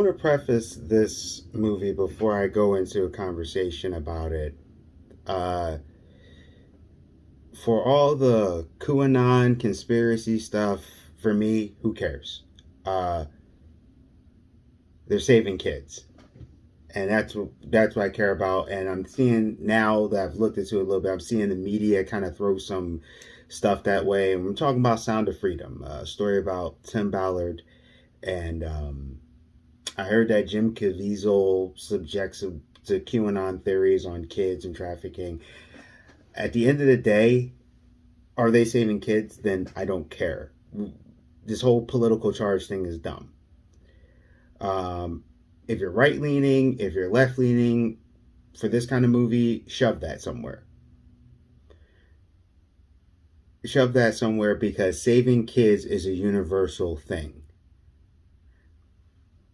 want to preface this movie before I go into a conversation about it. Uh, for all the QAnon conspiracy stuff, for me, who cares? Uh, they're saving kids, and that's what I care about. And I'm seeing now that I've looked into it a little bit, I'm seeing the media kind of throw some stuff that way. And we're talking about Sound of Freedom, a story about Tim Ballard, and I heard that Jim Caviezel subjects to QAnon theories on kids and trafficking. At the end of the day, are they saving kids? Then I don't care. This whole political charge thing is dumb. If you're right leaning, if you're left leaning, for this kind of movie, shove that somewhere. Shove that somewhere because saving kids is a universal thing.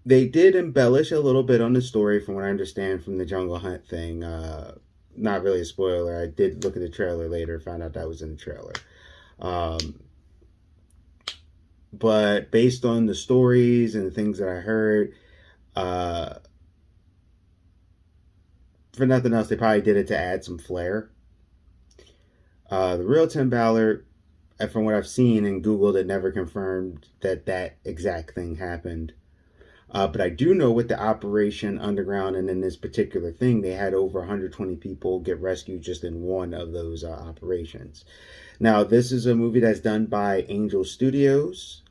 They did embellish a little bit on the story, from what I understand from the Jungle Hunt thing. Not really a spoiler. I did look at the trailer later, found out that was in the trailer. But based on the stories and the things that I heard, for nothing else, they probably did it to add some flair. The real Tim Ballard, from what I've seen and Googled, it never confirmed that exact thing happened. But I do know with the Operation Underground and in this particular thing, they had over 120 people get rescued just in one of those operations. Now, this is a movie that's done by Angel Studios.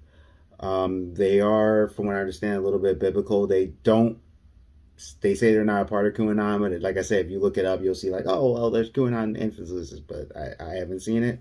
They are, from what I understand, a little bit biblical. They say they're not a part of QAnon, but like I said, if you look it up, you'll see like, oh, well, there's QAnon emphasis, but I haven't seen it.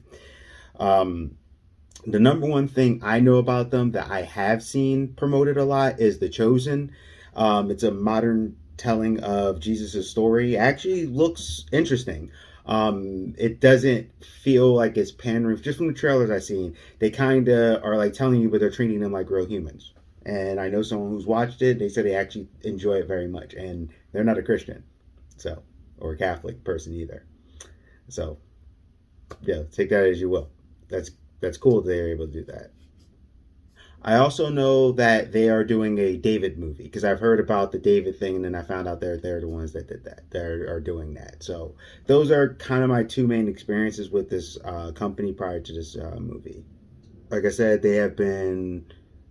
The number one thing I know about them that I have seen promoted a lot is The Chosen. It's a modern telling of Jesus' story. It actually looks interesting. It doesn't feel like it's pandering. Just from the trailers I've seen, they kind of are like telling you, but they're treating them like real humans. And I know someone who's watched it. They said they actually enjoy it very much, and they're not a Christian, so, or a Catholic person either. So, yeah, take that as you will. That's cool that they're able to do that. I also know that they are doing a David movie because I've heard about the David thing, and then I found out they're the ones that did that. They are doing that. So those are kind of my two main experiences with this company prior to this movie. Like I said, they have been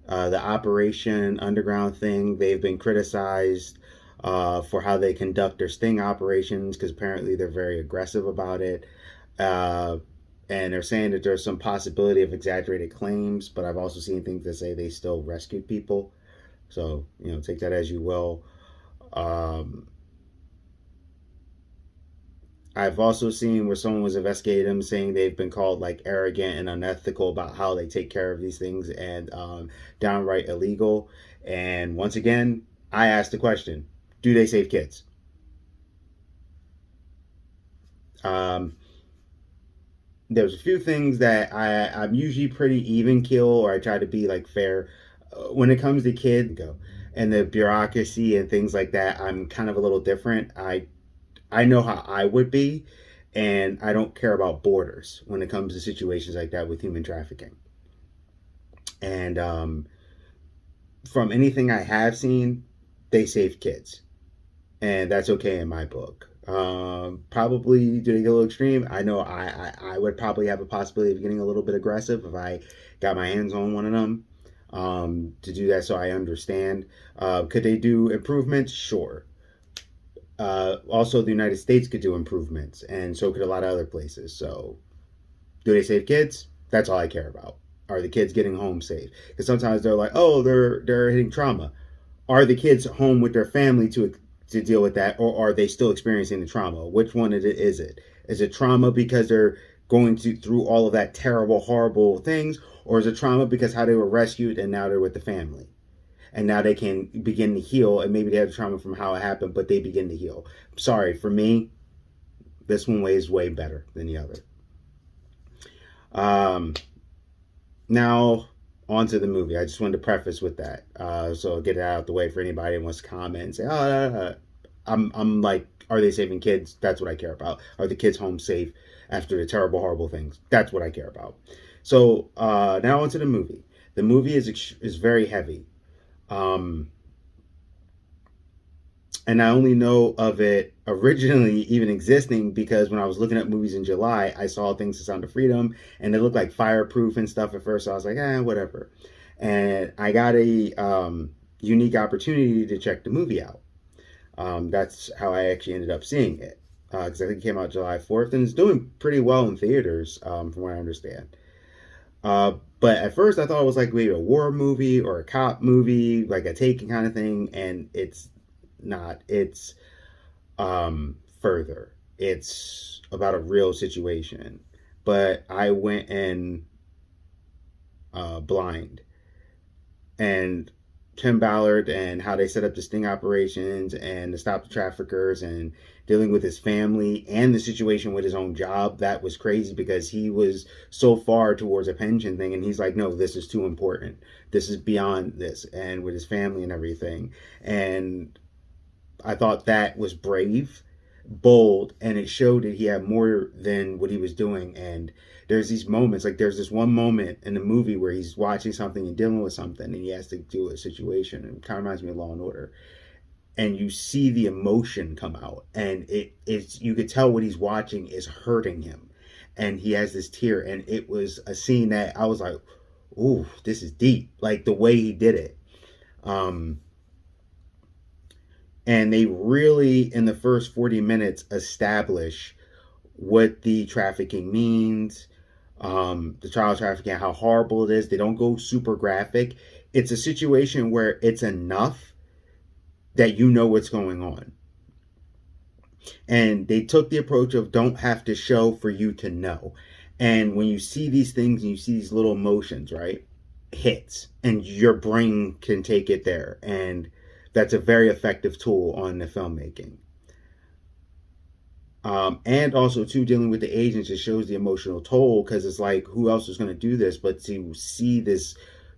the Operation Underground thing. They've been criticized for how they conduct their sting operations because apparently they're very aggressive about it. And they're saying that there's some possibility of exaggerated claims, but I've also seen things that say they still rescued people. So, take that as you will. I've also seen where someone was investigating them saying they've been called like arrogant and unethical about how they take care of these things and downright illegal. And once again, I asked the question, do they save kids? There's a few things that I'm usually pretty even keel, or I try to be like fair. When it comes to kids and the bureaucracy and things like that, I'm kind of a little different. I know how I would be, and I don't care about borders when it comes to situations like that with human trafficking. And from anything I have seen, they save kids, and that's okay in my book. Probably do they get a little extreme? I know I would probably have a possibility of getting a little bit aggressive if I got my hands on one of them to do that, so I understand. Could they do improvements? Sure. Also, the United States could do improvements, and so could a lot of other places. So, do they save kids? That's all I care about. Are the kids getting home safe? Because sometimes they're like, oh, they're hitting trauma. Are the kids home with their family to deal with that, or are they still experiencing the trauma? Which one is it? Is it trauma because they're going through all of that terrible, horrible things, or is it trauma because how they were rescued and now they're with the family? And now they can begin to heal, and maybe they have trauma from how it happened, but they begin to heal. Sorry, for me, this one weighs way better than the other. Now, on to the movie. I just wanted to preface with that. So I'll get it out of the way for anybody who wants to comment and say, I'm like, are they saving kids? That's what I care about. Are the kids home safe after the terrible, horrible things? That's what I care about. So now on to the movie. The movie is very heavy. And I only know of it originally even existing because when I was looking at movies in July, I saw things to Sound of Freedom, and it looked like fireproof and stuff at first. So I was like, whatever. And I got a unique opportunity to check the movie out. That's how I actually ended up seeing it because I think it came out July 4th and it's doing pretty well in theaters, from what I understand. But at first, I thought it was like maybe a war movie or a cop movie, like a Taken kind of thing, and it's not. It's further. It's about a real situation. But I went in blind, and Tim Ballard and how they set up the sting operations and to stop the traffickers and dealing with his family and the situation with his own job, that was crazy because he was so far towards a pension thing and he's like, no, this is too important, this is beyond this, and with his family and everything. And I thought that was brave, bold, and it showed that he had more than what he was doing. And there's these moments, like there's this one moment in the movie where he's watching something and dealing with something, and he has to do a situation, and it kind of reminds me of Law and Order. And you see the emotion come out, and it's you could tell what he's watching is hurting him, and he has this tear, and it was a scene that I was like, "Ooh, this is deep!" Like the way he did it. Um, and they really in the first 40 minutes establish what the trafficking means, the child trafficking, how horrible it is. They don't go super graphic. It's a situation where it's enough that you know what's going on, and they took the approach of don't have to show for you to know. And when you see these things and you see these little emotions, right, hits, and your brain can take it there, and that's a very effective tool on the filmmaking. And also too, dealing with the agents, it shows the emotional toll because it's like, who else is going to do this but to see this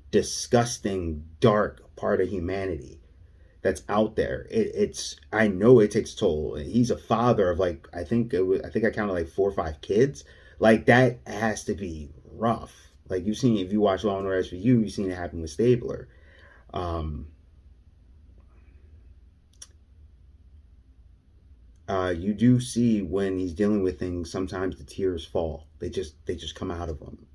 disgusting dark part of humanity that's out there. It's I know it takes toll. He's a father of like I think I counted like 4 or 5 kids. Like that has to be rough. Like you've seen, if you watch Law and Order SVU, you've seen it happen with Stabler. Um, you do see when he's dealing with things, sometimes the tears fall. They just come out of him.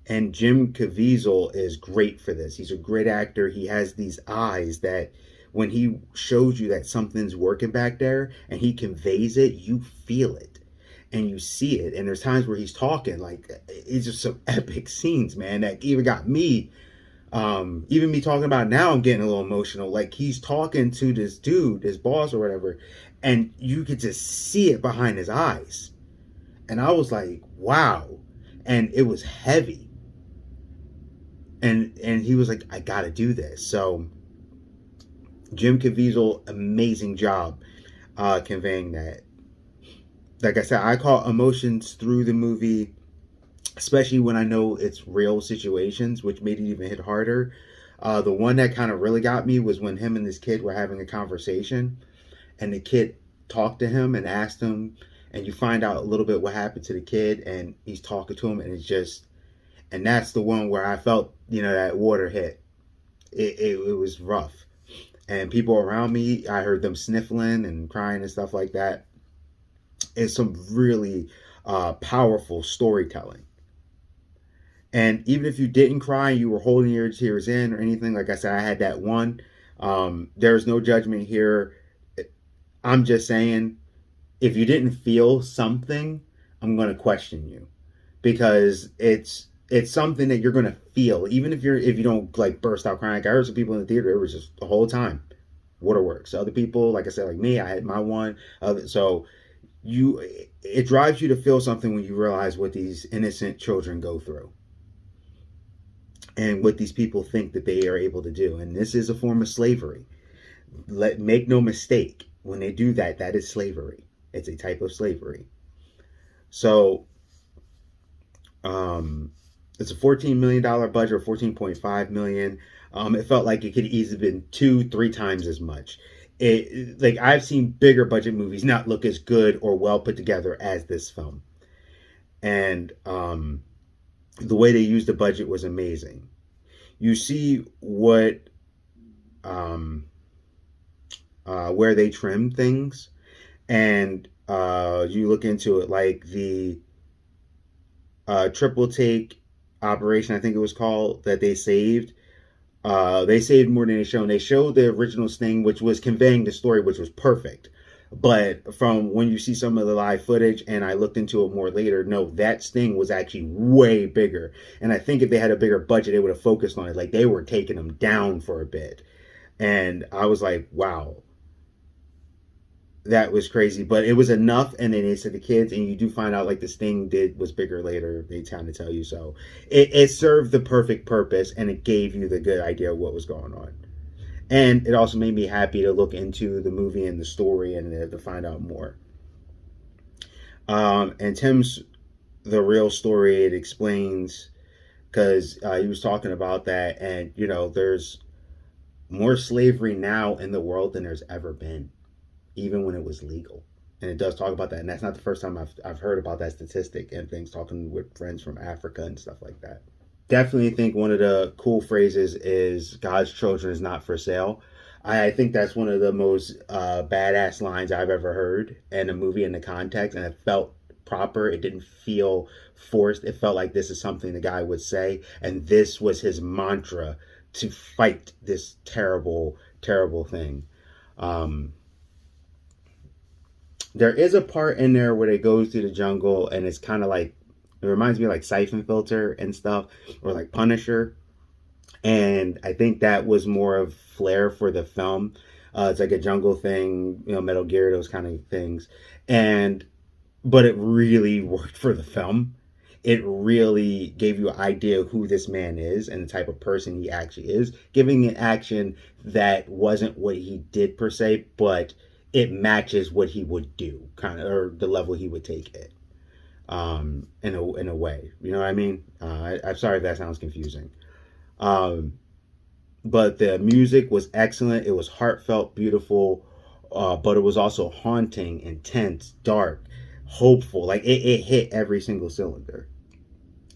And Jim Caviezel is great for this. He's a great actor. He has these eyes that when he shows you that something's working back there and he conveys it, you feel it and you see it. And there's times where he's talking, like it's just some epic scenes, man, that even got me. Even me talking about it now, I'm getting a little emotional. Like he's talking to this dude, his boss or whatever, and you could just see it behind his eyes. And I was like, wow. And it was heavy. And he was like, I gotta do this. So Jim Caviezel, amazing job conveying that. Like I said, I caught emotions through the movie, especially when I know it's real situations, which made it even hit harder. The one that kind of really got me was when him and this kid were having a conversation, and the kid talked to him and asked him, and you find out a little bit what happened to the kid, and he's talking to him, and it's just, and that's the one where I felt, that water hit. It was rough. And people around me, I heard them sniffling and crying and stuff like that. It's some really powerful storytelling. And even if you didn't cry, you were holding your tears in or anything, like I said, I had that one. There's no judgment here. I'm just saying, if you didn't feel something, I'm going to question you, because it's something that you're going to feel, even if you don't like burst out crying. Like I heard some people in the theater, it was just the whole time waterworks. Other people, like I said, like me, I had my one. So it drives you to feel something when you realize what these innocent children go through and what these people think that they are able to do. And this is a form of slavery. Make no mistake, when they do that, that is slavery. It's a type of slavery. So it's a $14 million budget, or $14.5 million. It felt like it could easily have been 2-3 times as much. Like I've seen bigger budget movies not look as good or well put together as this film. And the way they used the budget was amazing. You see what where they trim things, and you look into it, like the triple take operation, I think it was called, that they saved. They saved more than they showed. They showed the original Sting, which was conveying the story, which was perfect. But from when you see some of the live footage, and I looked into it more later, no, that Sting was actually way bigger. And I think if they had a bigger budget, they would have focused on it. Like, they were taking him down for a bit. And I was like, wow, that was crazy. But it was enough. And then they said the kids, and you do find out like the Sting was bigger later. They kind of tell you. So it served the perfect purpose, and it gave you the good idea of what was going on. And it also made me happy to look into the movie and the story and to find out more. And Tim's the real story, it explains, because he was talking about that, and you know, there's more slavery now in the world than there's ever been, even when it was legal. And it does talk about that, and that's not the first time I've heard about that statistic and things, talking with friends from Africa and stuff like that. Definitely think one of the cool phrases is God's children is not for sale. I think that's one of the most badass lines I've ever heard in a movie in the context, and it felt proper. It didn't feel forced. It felt like this is something the guy would say, and this was his mantra to fight this terrible, terrible thing. There is a part in there where they go through the jungle, and it's kind of like, it reminds me of like Siphon Filter and stuff, or like Punisher. And I think that was more of flair for the film. It's like a jungle thing, you know, Metal Gear, those kind of things. But it really worked for the film. It really gave you an idea of who this man is and the type of person he actually is, giving an action that wasn't what he did per se, but it matches what he would do, kind of, or the level he would take it. In a way, you know what I mean? I'm sorry if that sounds confusing. But the music was excellent. It was heartfelt, beautiful, but it was also haunting, intense, dark, hopeful. Like it hit every single cylinder.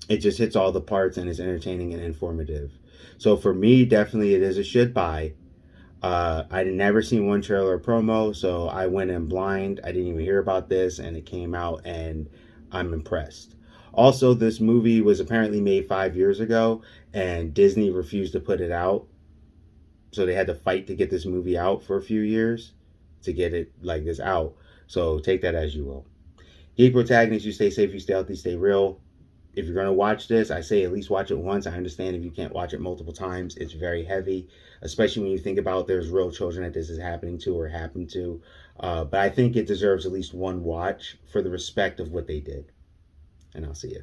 It just hits all the parts and is entertaining and informative. So for me, definitely it is a should buy. I'd never seen one trailer or promo, so I went in blind. I didn't even hear about this, and it came out, and I'm impressed. Also, this movie was apparently made 5 years ago, and Disney refused to put it out. So they had to fight to get this movie out for a few years to get it like this out. So take that as you will. Geek Protagonists, you stay safe, you stay healthy, stay real. If you're going to watch this, I say at least watch it once. I understand if you can't watch it multiple times. It's very heavy, especially when you think about there's real children that this is happening to or happened to. But I think it deserves at least one watch for the respect of what they did. And I'll see you.